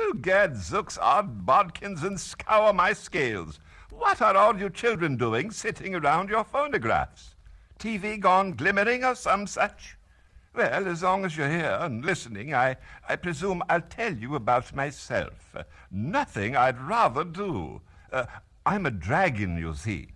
Oh, gadzooks, odd bodkins, and scour my scales. What are all you children doing sitting around your phonographs? TV gone glimmering or some such? Well, as long as you're here and listening, I presume I'll tell you about myself. Nothing I'd rather do. I'm a dragon, you see.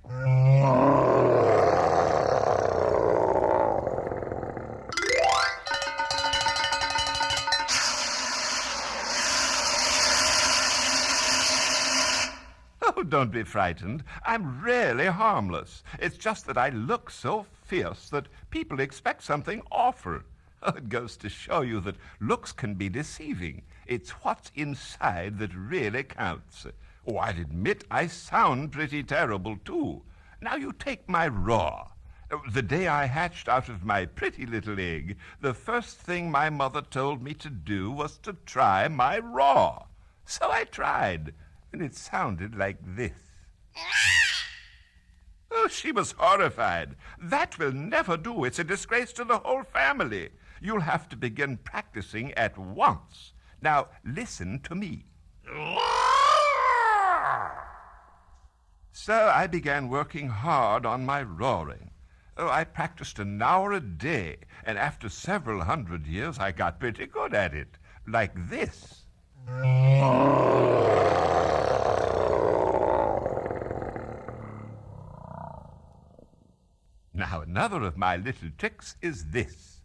Oh, don't be frightened. I'm really harmless. It's just that I look so fierce that people expect something awful. It goes to show you that looks can be deceiving. It's what's inside that really counts. Oh, I'll admit I sound pretty terrible, too. Now, you take my raw. The day I hatched out of my pretty little egg, the first thing my mother told me to do was to try my raw. So I tried, and it sounded like this. Oh, she was horrified. That will never do. It's a disgrace to the whole family. You'll have to begin practicing at once. Now, listen to me. So I began working hard on my roaring. Oh, I practiced an hour a day, and after several hundred years, I got pretty good at it. Like this. Now, another of my little tricks is this.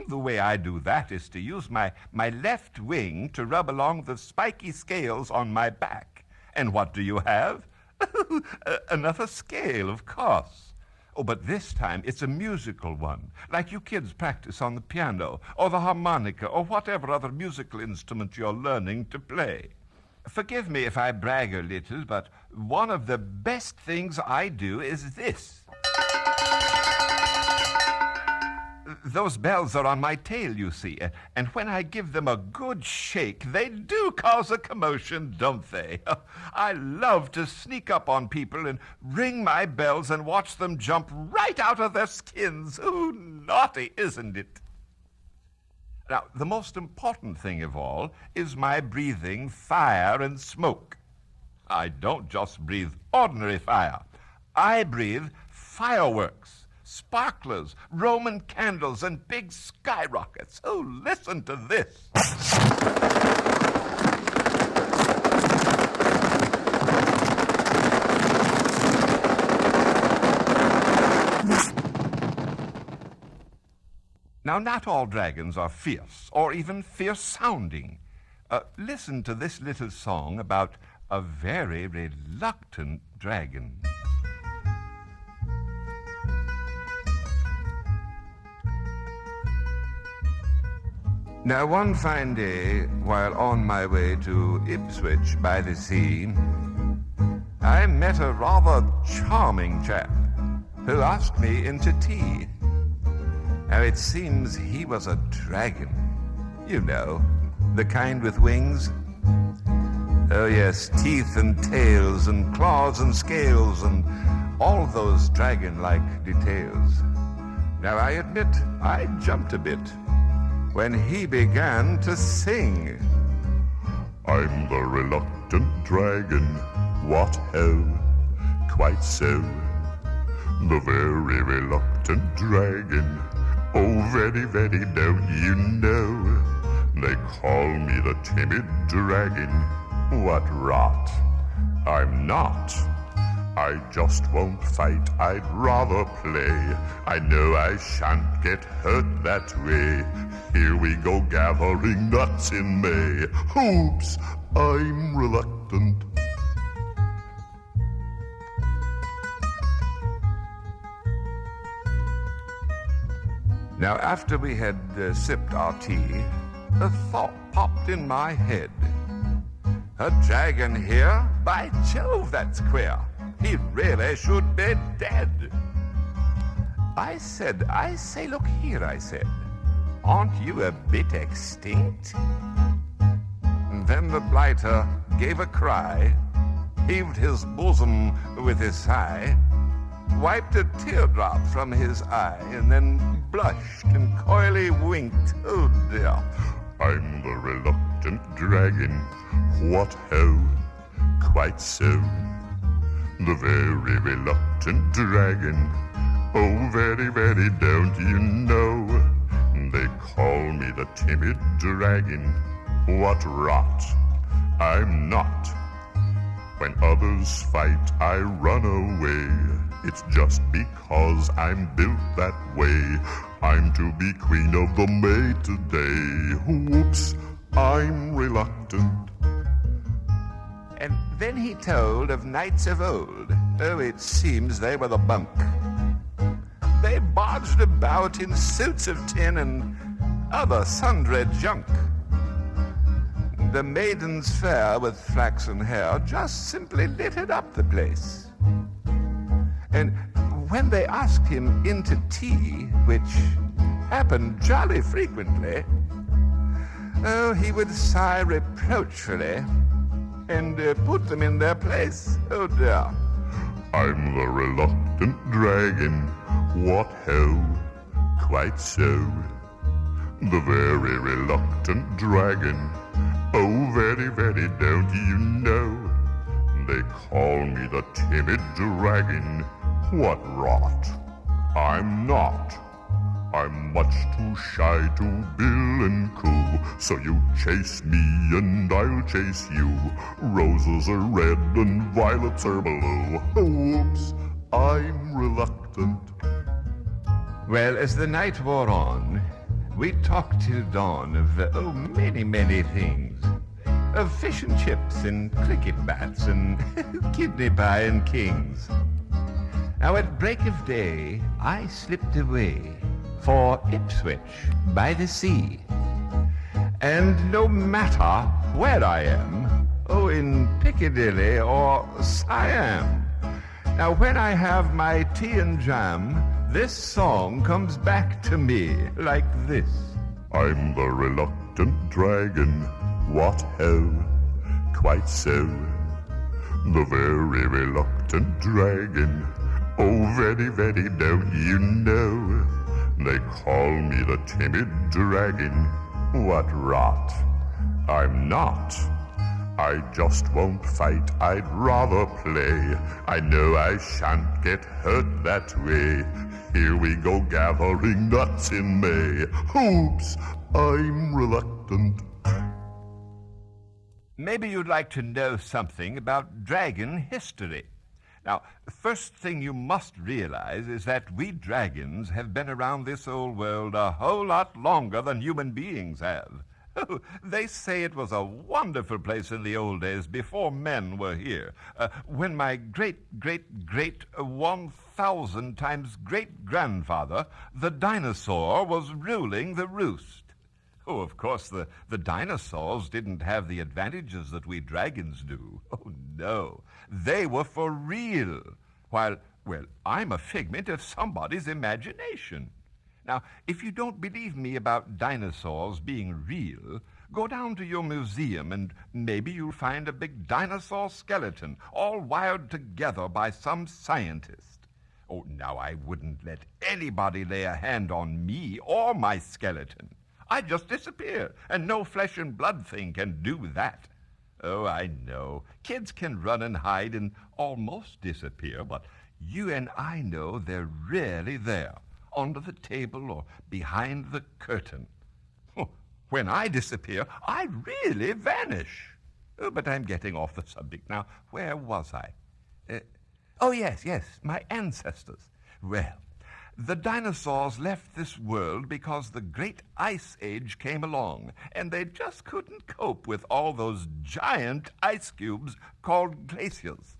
The way I do that is to use my left wing to rub along the spiky scales on my back. And what do you have? Another scale, of course. Oh, but this time it's a musical one, like you kids practice on the piano or the harmonica or whatever other musical instrument you're learning to play. Forgive me if I brag a little, but one of the best things I do is this. Those bells are on my tail, you see, and when I give them a good shake, they do cause a commotion, don't they? I love to sneak up on people and ring my bells and watch them jump right out of their skins. Ooh, naughty, isn't it? Now, the most important thing of all is my breathing fire and smoke. I don't just breathe ordinary fire. I breathe fireworks. Sparklers, Roman candles, and big skyrockets. Oh, listen to this. Now, not all dragons are fierce, or even fierce-sounding. Listen to this little song about a very reluctant dragon. Now, one fine day, while on my way to Ipswich by the sea, I met a rather charming chap who asked me into tea. Now, it seems he was a dragon. You know, the kind with wings. Oh, yes, teeth and tails and claws and scales and all those dragon-like details. Now, I admit I jumped a bit when he began to sing. I'm the reluctant dragon, what ho, quite so. The very reluctant dragon, oh very, very, don't you know? They call me the timid dragon, what rot, I'm not. I just won't fight, I'd rather play. I know I shan't get hurt that way. Here we go gathering nuts in May. Oops, I'm reluctant. Now, after we had sipped our tea, a thought popped in my head. A dragon here? By Jove, that's queer. He really should be dead. I say, look here, I said. Aren't you a bit extinct? And then the blighter gave a cry, heaved his bosom with his sigh, wiped a teardrop from his eye, and then blushed and coyly winked. Oh, dear. I'm the reluctant dragon. What ho? Quite so. The very reluctant dragon. Oh, very, very, don't you know? They call me the timid dragon. What rot. I'm not. When others fight, I run away. It's just because I'm built that way. I'm to be queen of the May today. Whoops, I'm reluctant. And then he told of knights of old. Oh, it seems they were the bunk. They barged about in suits of tin and other sundry junk. The maidens fair with flaxen hair just simply littered up the place. And when they asked him into tea, which happened jolly frequently, oh, he would sigh reproachfully and put them in their place. Oh dear. I'm the reluctant dragon. What ho? Quite so. The very reluctant dragon. Oh, very, very, don't you know? They call me the timid dragon. What rot. I'm not. I'm much too shy to bill and coo. So you chase me and I'll chase you. Roses are red and violets are blue. Oops, I'm reluctant. Well, as the night wore on, we talked till dawn of, many, many things. Of fish and chips and cricket bats and kidney pie and kings. Now at break of day, I slipped away for Ipswich by the sea. And no matter where I am, in Piccadilly or Siam, now when I have my tea and jam, this song comes back to me like this. I'm the reluctant dragon. What ho? Quite so. The very reluctant dragon. Oh, very, very, don't you know? They call me the timid dragon. What rot. I'm not. I just won't fight, I'd rather play. I know I shan't get hurt that way. Here we go gathering nuts in May. Oops, I'm reluctant. Maybe you'd like to know something about dragon history. Now, the first thing you must realize is that we dragons have been around this old world a whole lot longer than human beings have. Oh, they say it was a wonderful place in the old days before men were here, when my great 1,000 times great-grandfather, the dinosaur, was ruling the roost. Oh, of course, the dinosaurs didn't have the advantages that we dragons do. Oh, no. They were for real, while, well, I'm a figment of somebody's imagination. Now, if you don't believe me about dinosaurs being real, go down to your museum and maybe you'll find a big dinosaur skeleton all wired together by some scientist. Oh, now I wouldn't let anybody lay a hand on me or my skeleton. I'd just disappear, and no flesh and blood thing can do that. Oh, I know. Kids can run and hide and almost disappear, but you and I know they're really there, under the table or behind the curtain. Oh, when I disappear, I really vanish. Oh, but I'm getting off the subject now. Where was I? Yes, my ancestors. Well, the dinosaurs left this world because the great ice age came along, and they just couldn't cope with all those giant ice cubes called glaciers.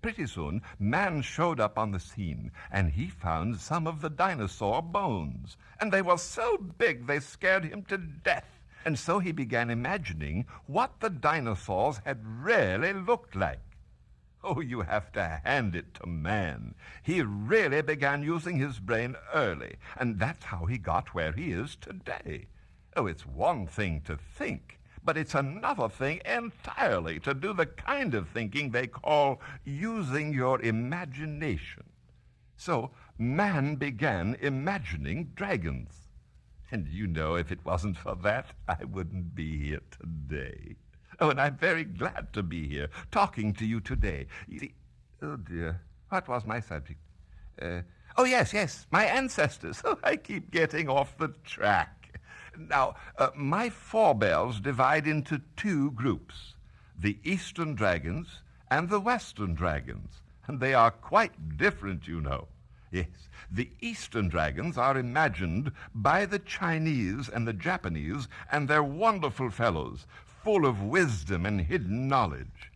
Pretty soon, man showed up on the scene, and he found some of the dinosaur bones, and they were so big they scared him to death. And so he began imagining what the dinosaurs had really looked like. Oh, you have to hand it to man. He really began using his brain early, and that's how he got where he is today. Oh, it's one thing to think, but it's another thing entirely to do the kind of thinking they call using your imagination. So man began imagining dragons. And you know, if it wasn't for that, I wouldn't be here today. Oh, and I'm very glad to be here, talking to you today. Oh, dear. What was my subject? Oh, yes, my ancestors. Oh, I keep getting off the track. Now, my forebears divide into two groups, the Eastern dragons and the Western dragons. And they are quite different, you know. Yes, the Eastern dragons are imagined by the Chinese and the Japanese, and they're wonderful fellows, full of wisdom and hidden knowledge.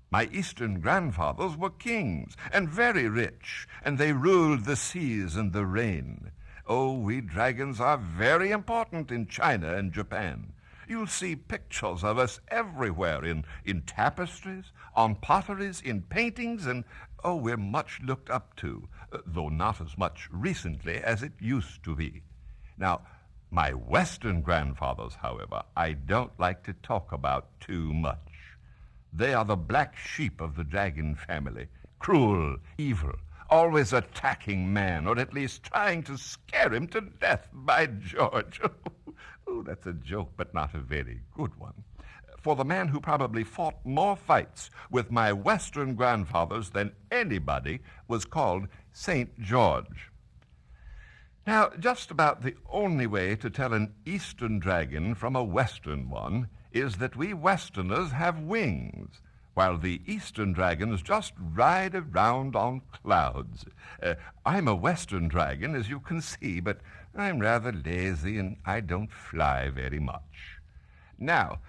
My Eastern grandfathers were kings and very rich, and they ruled the seas and the rain. Oh, we dragons are very important in China and Japan. You'll see pictures of us everywhere, in tapestries, on potteries, in paintings, and, oh, we're much looked up to, though not as much recently as it used to be. Now, my Western grandfathers, however, I don't like to talk about too much. They are the black sheep of the dragon family, cruel, evil, always attacking man, or at least trying to scare him to death, by George. Oh, that's a joke, but not a very good one. For the man who probably fought more fights with my Western grandfathers than anybody was called St. George. Now, just about the only way to tell an Eastern dragon from a Western one is that we Westerners have wings, while the Eastern dragons just ride around on clouds. I'm a Western dragon, as you can see, but I'm rather lazy and I don't fly very much. Now,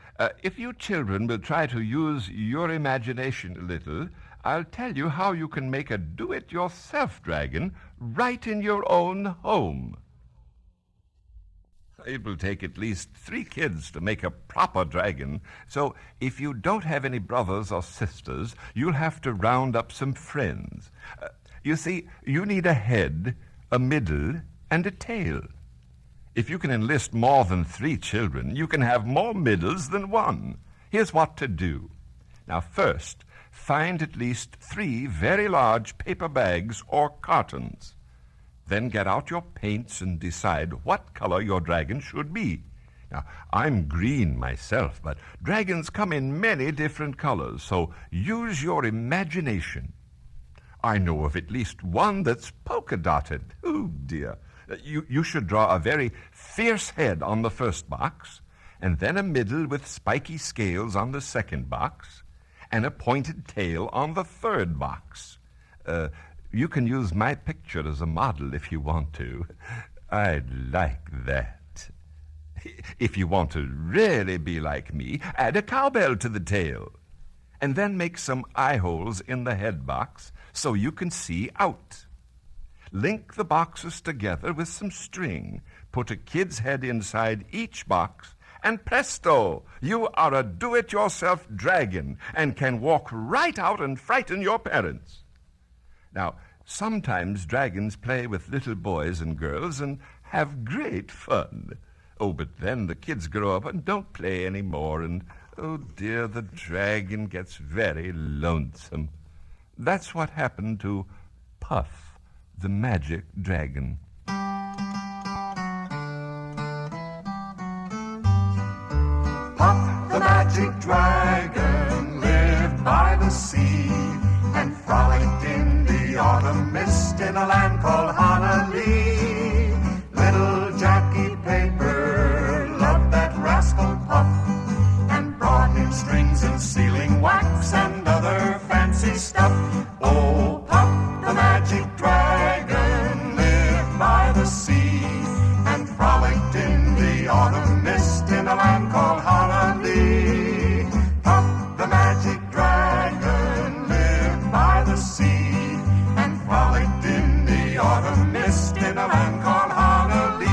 if you children will try to use your imagination a little, I'll tell you how you can make a do-it-yourself dragon right in your own home. It will take at least 3 kids to make a proper dragon, so if you don't have any brothers or sisters, you'll have to round up some friends. You see, you need a head, a middle, and a tail. If you can enlist more than 3 children, you can have more middles than 1. Here's what to do. Now, first, find at least 3 very large paper bags or cartons. Then get out your paints and decide what color your dragon should be. Now, I'm green myself, but dragons come in many different colors, so use your imagination. I know of at least one that's polka-dotted. Oh, dear. You should draw a very fierce head on the first box, and then a middle with spiky scales on the second box, and a pointed tail on the third box. You can use my picture as a model if you want to. I'd like that. If you want to really be like me, add a cowbell to the tail, and then make some eye holes in the head box so you can see out. Link the boxes together with some string, put a kid's head inside each box, and presto, you are a do-it-yourself dragon and can walk right out and frighten your parents. Now, sometimes dragons play with little boys and girls and have great fun. Oh, but then the kids grow up and don't play anymore, and, oh dear, the dragon gets very lonesome. That's what happened to Puff, the magic dragon. Puff, the magic dragon, lived by the sea and frolicked in the autumn mist in a land called Honolulu. Little Jackie Paper loved that rascal Puff and brought him strings and sealing wax and other fancy stuff. Oh, Puff, the magic dragon, lived by the sea and frolicked in the autumn mist in a land called Honolulu. Puff, the magic dragon, lived by the sea and frolicked in the autumn mist in a land called Honolulu.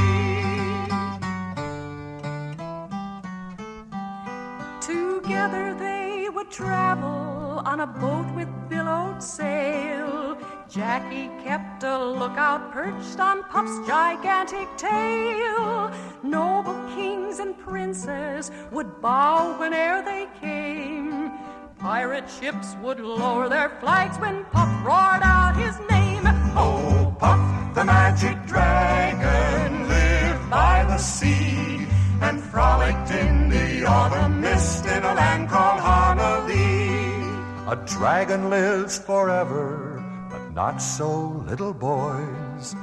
Together they would travel on a boat with billowed sail. Jackie kept a lookout perched on Puff's gigantic tail. Noble kings and princes would bow whene'er they came. Pirate ships would lower their flags when Puff roared out his name. Oh, Puff, the magic dragon, lived by the sea, and frolicked in the autumn mist in a land called Honolulu. A dragon lives forever, but not so little boys.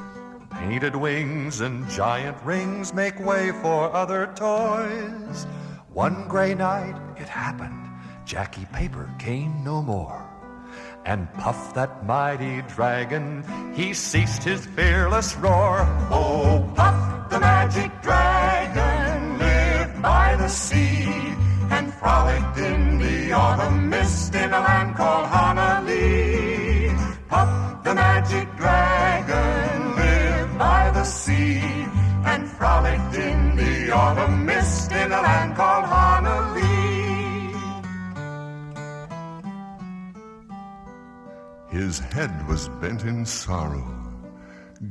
Painted wings and giant rings make way for other toys. One gray night it happened, Jackie Paper came no more. And Puff, that mighty dragon, he ceased his fearless roar. Oh, Puff, the magic dragon, lived by the sea, and frolicked in the autumn mist in a land called Honolulu. Puff, the magic dragon, lived by the sea, and frolicked in the autumn mist in a land called Honolulu. His head was bent in sorrow.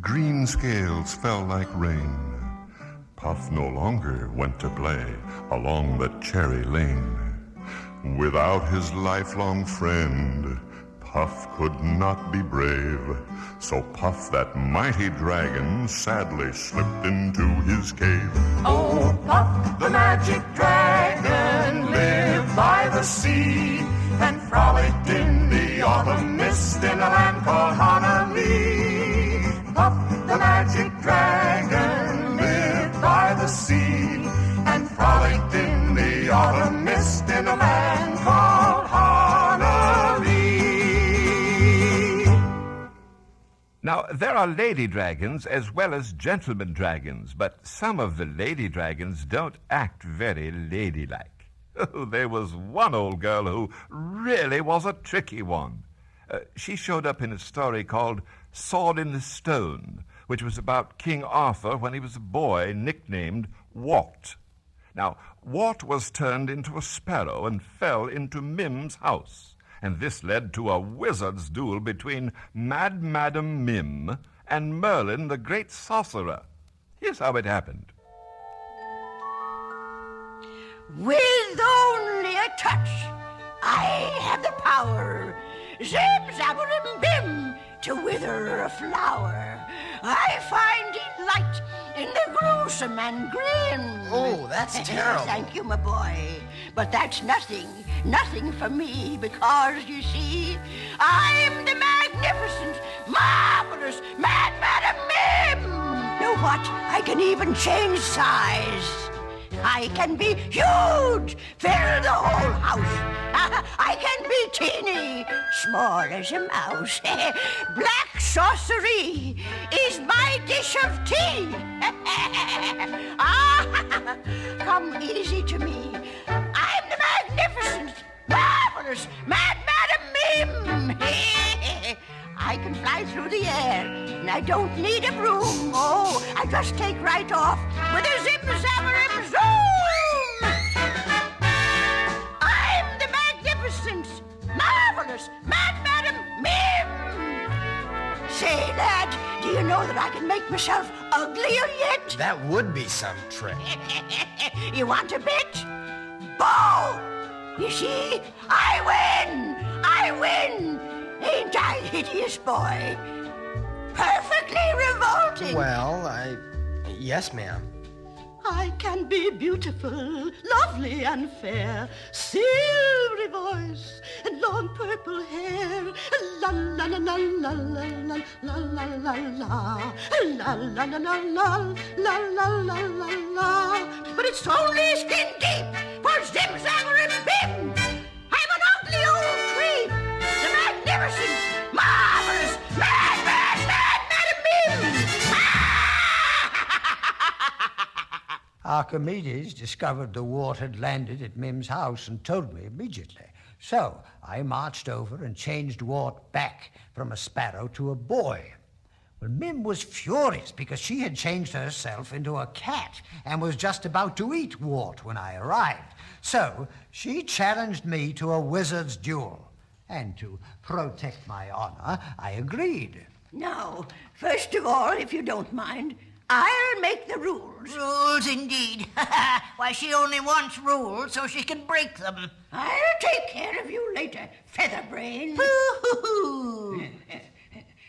Green scales fell like rain. Puff no longer went to play along the cherry lane. Without his lifelong friend, Puff could not be brave. So Puff, that mighty dragon, sadly slipped into his cave. Oh, Puff, the magic dragon, lived by the sea, and frolicked in the autumn mist in a land called Honolulu. Puff, the magic dragon, lived by the sea, and frolicked in the autumn mist in a land called Honolulu. Now, there are lady dragons as well as gentlemen dragons, but some of the lady dragons don't act very ladylike. Oh, there was one old girl who really was a tricky one. She showed up in a story called Sword in the Stone, which was about King Arthur when he was a boy, nicknamed Walt. Now, Walt was turned into a sparrow and fell into Mim's house, and this led to a wizard's duel between Madame Mim and Merlin, the great sorcerer. Here's how it happened. With only a touch, I have the power, zim-zabberim-bim, to wither a flower. I find delight in the gruesome and grim. Oh, that's terrible. Thank you, my boy. But that's nothing for me, because, you see, I'm the magnificent, marvelous Madame Mim. Know what? I can even change size. I can be huge, fill the whole house. I can be teeny, small as a mouse. Black sorcery is my dish of tea. Come easy to me. I'm the magnificent, marvelous Madame Mim. I can fly through the air, and I don't need a broom. Oh, I just take right off with a zim-zabberim-zoom. I'm the magnificent, marvelous Madame Mim. Say, lad, do you know that I can make myself uglier yet? That would be some trick. You want a bit? Bow! You see, I win! Ain't I hideous, boy? Perfectly revolting. Well, yes, ma'am. I can be beautiful, lovely and fair, silvery voice and long purple hair. La la la la la la la la la la la la la la la la la la. But it's only skin deep for zim-zabberim-bim. I'm an ugly old tree, the magnificent, marvelous, Madame Mim. Archimedes discovered the wart had landed at Mim's house and told me immediately. So I marched over and changed Wart back from a sparrow to a boy. Well, Mim was furious because she had changed herself into a cat and was just about to eat Wart when I arrived. So she challenged me to a wizard's duel. And to protect my honor, I agreed. Now, first of all, if you don't mind, I'll make the rules. Rules indeed. Why, she only wants rules so she can break them. I'll take care of you later, featherbrain.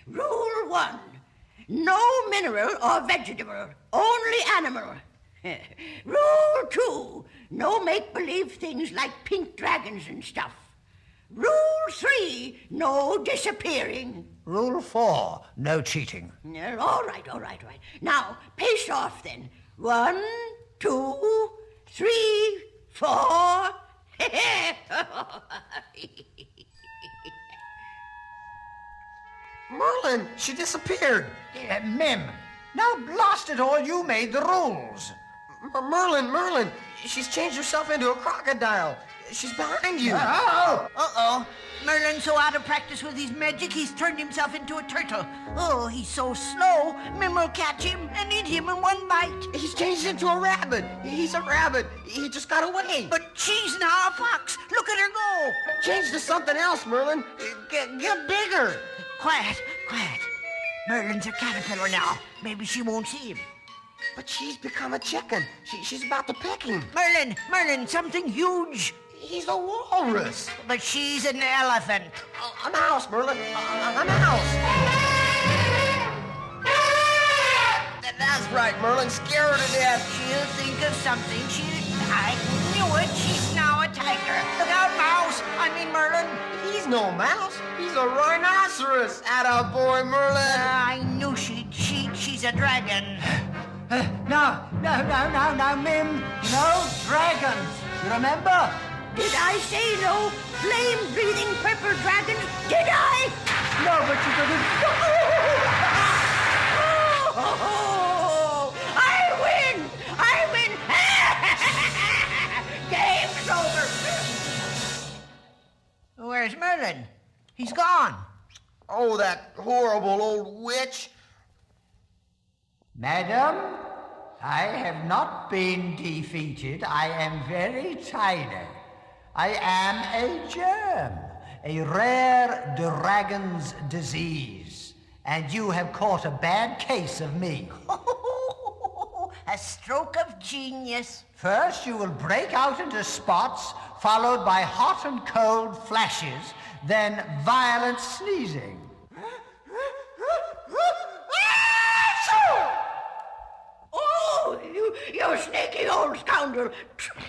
Rule 1. No mineral or vegetable, only animal. Rule 2, no make-believe things like pink dragons and stuff. Rule 3, no disappearing. Rule 4, no cheating. All right. Now, pace off then. 1, 2, 3, 4. Merlin, she disappeared. Mim, now blast it all, you made the rules. Merlin, she's changed herself into a crocodile. She's behind you. Oh! Uh-oh. Merlin's so out of practice with his magic, he's turned himself into a turtle. Oh, he's so slow. Mim will catch him and eat him in one bite. He's changed into a rabbit. He's a rabbit. He just got away. But she's now a fox. Look at her go. Change to something else, Merlin. Get bigger. Quiet. Merlin's a caterpillar now. Maybe she won't see him. But she's become a chicken. She's about to peck him. Merlin, something huge. He's a walrus. But she's an elephant. A mouse, Merlin. A mouse. That's right, Merlin. Scare her to death. She'll think of something. I knew it. She's now a tiger. Look out, mouse. I mean, Merlin. He's no mouse. He's a rhinoceros. Attaboy, Merlin. I knew she'd cheat. She's a dragon. No, Mim. No dragons. You remember? Did I say no flame-breathing purple dragons? Did I? No, but you didn't. Oh, I win! Game's over. Where's Merlin? He's gone. Oh, that horrible old witch. Madam, I have not been defeated. I am very tiny. I am a germ, a rare dragon's disease, and you have caught a bad case of me. A stroke of genius. First, you will break out into spots, followed by hot and cold flashes, then violent sneezing. Oh, you sneaky old scoundrel. Choo.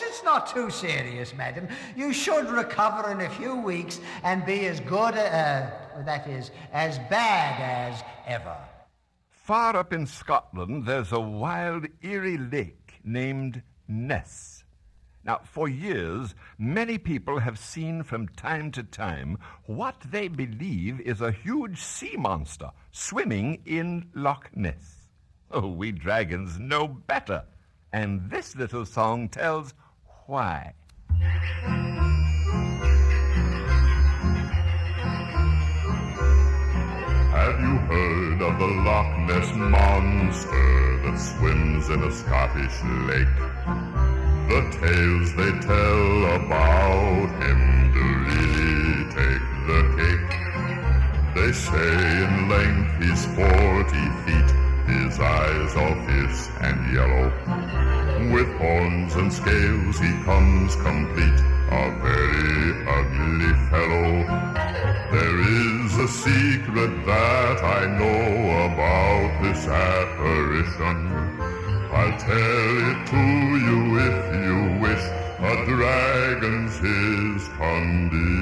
It's not too serious, madam. You should recover in a few weeks and be as good, that is, as bad as ever. Far up in Scotland, there's a wild, eerie lake named Ness. Now, for years, many people have seen from time to time what they believe is a huge sea monster swimming in Loch Ness. Oh, we dragons know better, and this little song tells why. Have you heard of the Loch Ness monster that swims in a Scottish lake? The tales they tell about him do really take the cake. They say in length he's 40 feet, his eyes all fierce and yellow. With horns and scales he comes complete, a very ugly fellow. There is a secret that I know about this apparition. I'll tell it to you if you wish. A dragon's his condition.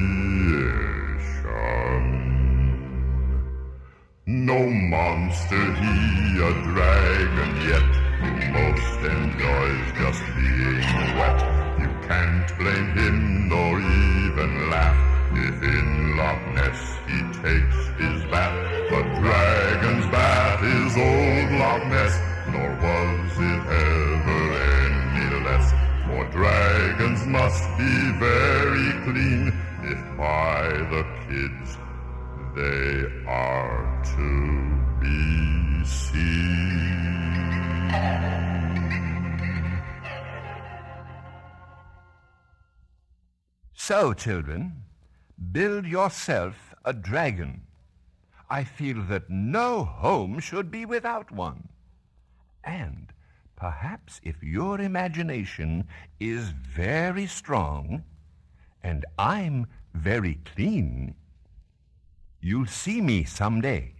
No monster he, a dragon yet, who most enjoys just being wet. You can't blame him nor even laugh if in Loch Ness he takes his bath. The dragon's bath is old Loch Ness, nor was it ever any less. For dragons must be very clean if by the kids they are to be seen. So, children, build yourself a dragon. I feel that no home should be without one. And perhaps if your imagination is very strong and I'm very clean, You'll see me someday.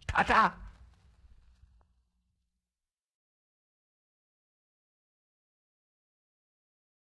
Ta-ta!